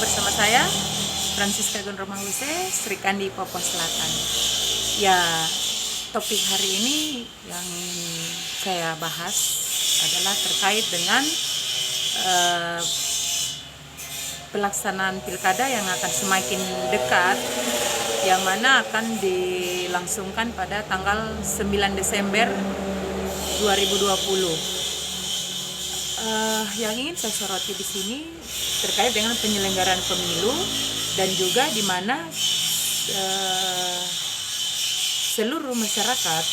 bersama saya Francisca Gunromahuse, Sri Kandi, Papua Selatan. Ya, topik hari ini yang ingin saya bahas adalah terkait dengan pelaksanaan pilkada yang akan semakin dekat, yang mana akan dilangsungkan pada tanggal 9 Desember 2020. Yang ingin saya soroti di sini terkait dengan penyelenggaraan pemilu dan juga di mana seluruh masyarakat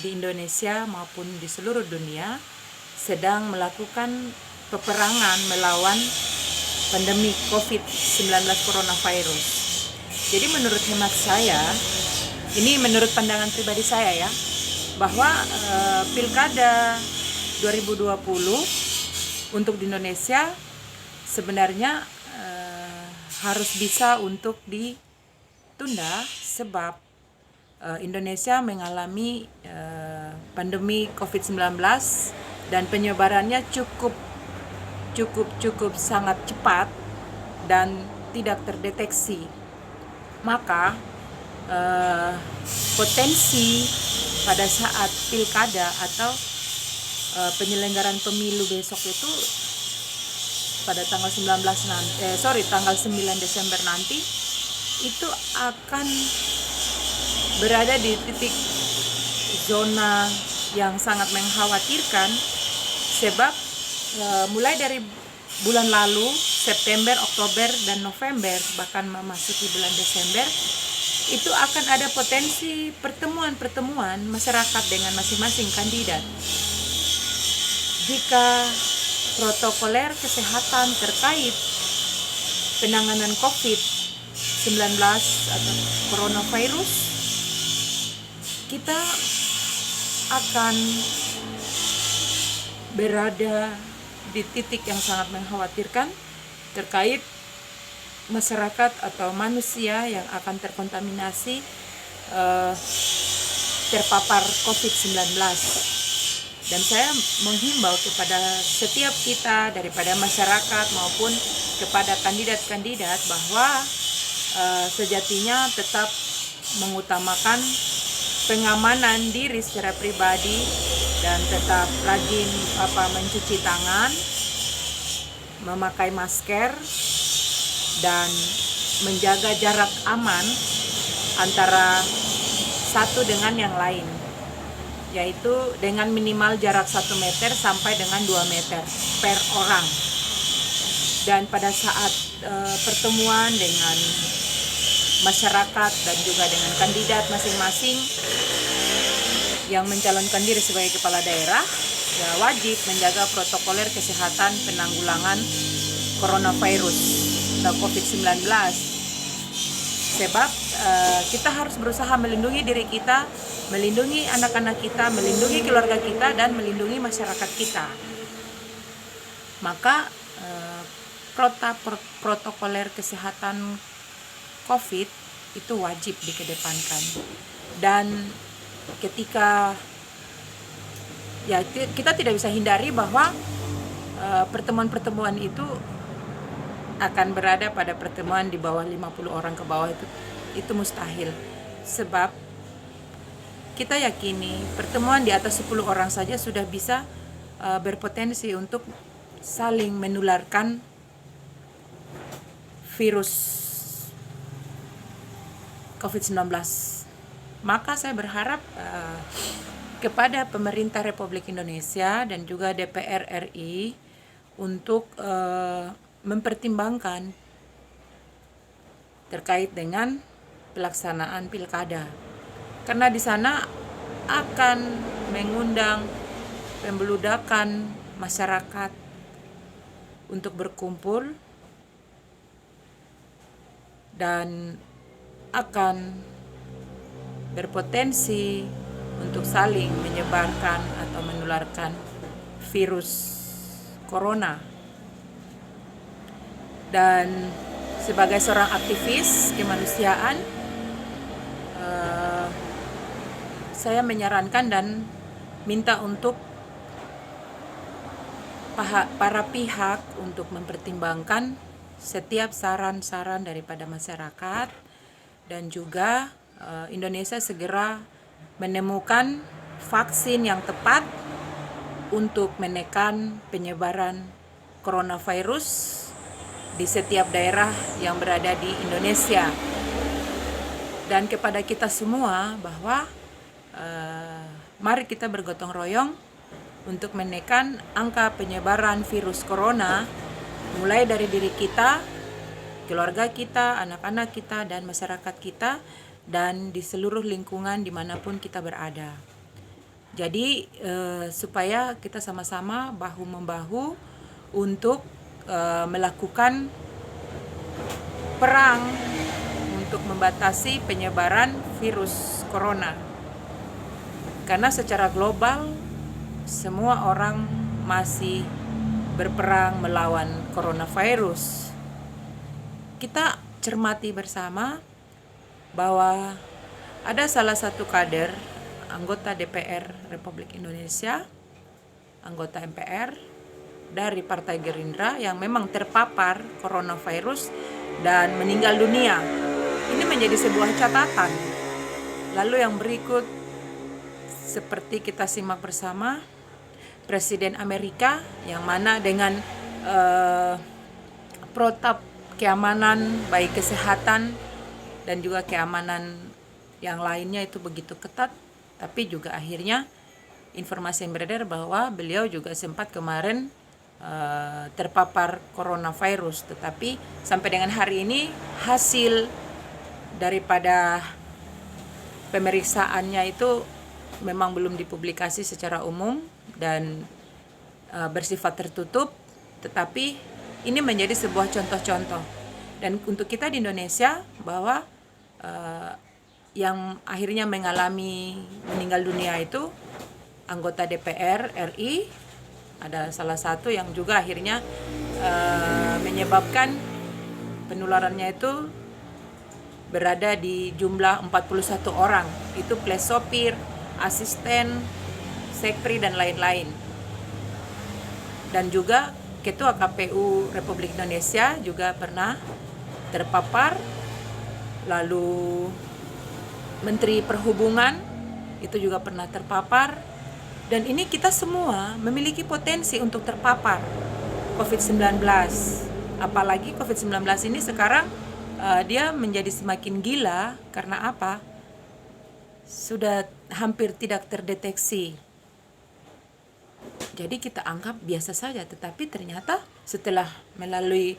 di Indonesia maupun di seluruh dunia sedang melakukan peperangan melawan pandemi COVID-19 coronavirus. Jadi menurut hemat saya, ini menurut pandangan pribadi saya ya, bahwa pilkada 2020 untuk di Indonesia sebenarnya harus bisa untuk ditunda sebab Indonesia mengalami pandemi COVID-19 dan penyebarannya cukup sangat cepat dan tidak terdeteksi. Maka potensi pada saat pilkada atau penyelenggaraan pemilu besok itu pada tanggal 9 Desember nanti itu akan berada di titik zona yang sangat mengkhawatirkan sebab mulai dari bulan lalu September, Oktober dan November bahkan memasuki bulan Desember itu akan ada potensi pertemuan masyarakat dengan masing-masing kandidat. Jika protokoler kesehatan terkait penanganan COVID-19 atau coronavirus, kita akan berada di titik yang sangat mengkhawatirkan terkait masyarakat atau manusia yang akan terkontaminasi terpapar COVID-19. Dan saya menghimbau kepada setiap kita daripada masyarakat maupun kepada kandidat-kandidat bahwa sejatinya tetap mengutamakan pengamanan diri secara pribadi dan tetap rajin mencuci tangan, memakai masker dan menjaga jarak aman antara satu dengan yang lain, yaitu dengan minimal jarak 1 meter sampai dengan 2 meter per orang. Dan pada saat pertemuan dengan masyarakat dan juga dengan kandidat masing-masing yang mencalonkan diri sebagai kepala daerah, ya wajib menjaga protokoler kesehatan penanggulangan coronavirus atau COVID-19. Sebab kita harus berusaha melindungi diri kita, melindungi anak-anak kita, melindungi keluarga kita, dan melindungi masyarakat kita. Maka protokoler kesehatan COVID itu wajib dikedepankan. Dan ketika ya kita tidak bisa hindari bahwa pertemuan-pertemuan itu akan berada pada pertemuan di bawah 50 orang ke bawah itu mustahil. Sebab kita yakini pertemuan di atas 10 orang saja sudah bisa berpotensi untuk saling menularkan virus COVID-19. Maka saya berharap kepada pemerintah Republik Indonesia dan juga DPR RI untuk mempertimbangkan terkait dengan pelaksanaan pilkada. Karena di sana akan mengundang pembeludakan masyarakat untuk berkumpul dan akan berpotensi untuk saling menyebarkan atau menularkan virus corona. Dan sebagai seorang aktivis kemanusiaan, saya menyarankan dan minta untuk para pihak untuk mempertimbangkan setiap saran-saran daripada masyarakat dan juga Indonesia segera menemukan vaksin yang tepat untuk menekan penyebaran coronavirus di setiap daerah yang berada di Indonesia. Dan kepada kita semua bahwa mari kita bergotong royong untuk menekan angka penyebaran virus corona mulai dari diri kita, keluarga kita, anak-anak kita, dan masyarakat kita, dan di seluruh lingkungan dimanapun kita berada. Jadi supaya kita sama-sama bahu-membahu untuk melakukan perang untuk membatasi penyebaran virus corona. Karena secara global semua orang masih berperang melawan coronavirus. Kita cermati bersama bahwa ada salah satu kader anggota DPR Republik Indonesia, anggota MPR dari Partai Gerindra yang memang terpapar coronavirus dan meninggal dunia. Ini menjadi sebuah catatan. Lalu yang berikut seperti kita simak bersama, Presiden Amerika yang mana dengan protap keamanan baik kesehatan dan juga keamanan yang lainnya itu begitu ketat, tapi juga akhirnya informasi yang beredar bahwa beliau juga sempat kemarin terpapar coronavirus, tetapi sampai dengan hari ini hasil daripada pemeriksaannya itu memang belum dipublikasi secara umum dan bersifat tertutup, tetapi ini menjadi sebuah contoh-contoh. Dan untuk kita di Indonesia bahwa yang akhirnya mengalami meninggal dunia itu anggota DPR RI, ada salah satu yang juga akhirnya menyebabkan penularannya itu berada di jumlah 41 orang. Itu plus sopir, asisten, sekpri, dan lain-lain. Dan juga Ketua KPU Republik Indonesia juga pernah terpapar, lalu Menteri Perhubungan itu juga pernah terpapar, dan ini kita semua memiliki potensi untuk terpapar COVID-19. Apalagi COVID-19 ini sekarang dia menjadi semakin gila karena apa? Sudah hampir tidak terdeteksi. Jadi kita anggap biasa saja, tetapi ternyata setelah melalui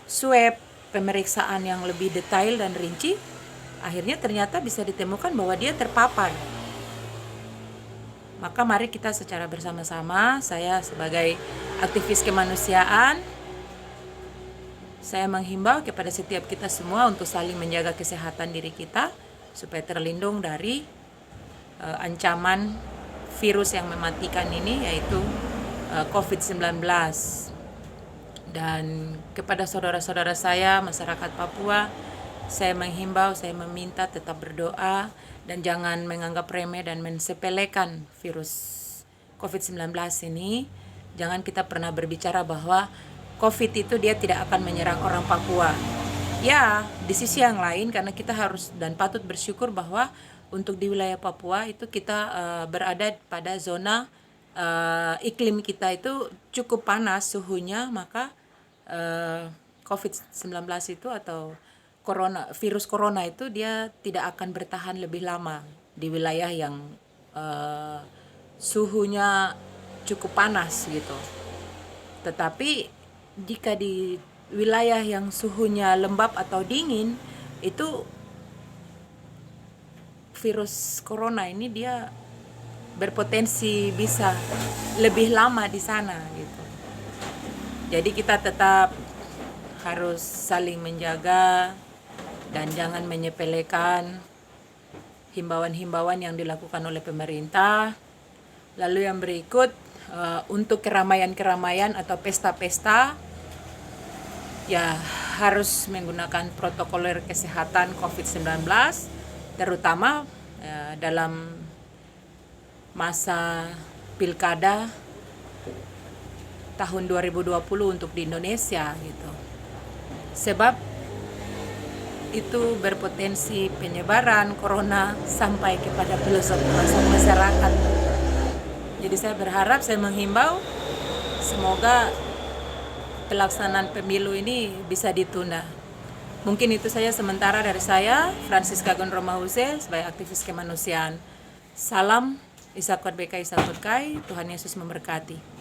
swab, pemeriksaan yang lebih detail dan rinci, akhirnya ternyata bisa ditemukan bahwa dia terpapar. Maka mari kita secara bersama-sama, saya sebagai aktivis kemanusiaan, saya menghimbau kepada setiap kita semua untuk saling menjaga kesehatan diri kita supaya terlindung dari ancaman virus yang mematikan ini, yaitu COVID-19. Dan kepada saudara-saudara saya, masyarakat Papua, saya menghimbau, saya meminta tetap berdoa dan jangan menganggap remeh dan mensepelekan virus COVID-19 ini. Jangan kita pernah berbicara bahwa COVID itu dia tidak akan menyerang orang Papua. Ya, di sisi yang lain karena kita harus dan patut bersyukur bahwa untuk di wilayah Papua itu kita berada pada zona iklim kita itu cukup panas suhunya, maka COVID-19 itu atau virus corona itu dia tidak akan bertahan lebih lama di wilayah yang suhunya cukup panas gitu. Tetapi jika di wilayah yang suhunya lembab atau dingin, itu virus corona ini dia berpotensi bisa lebih lama di sana gitu. Jadi kita tetap harus saling menjaga dan jangan menyepelekan himbauan-himbauan yang dilakukan oleh pemerintah. Lalu yang berikut, untuk keramaian-keramaian atau pesta-pesta ya harus menggunakan protokol kesehatan COVID-19, terutama dalam masa pilkada tahun 2020 untuk di Indonesia gitu. sebab itu berpotensi penyebaran corona sampai kepada pelosok masyarakat. Jadi saya berharap, saya menghimbau semoga pelaksanaan pemilu ini bisa ditunda. Mungkin itu saja sementara dari saya, Francisca Gonromahuse, sebagai aktivis kemanusiaan. Salam Isakot BK Isakot Kai, Tuhan Yesus memberkati.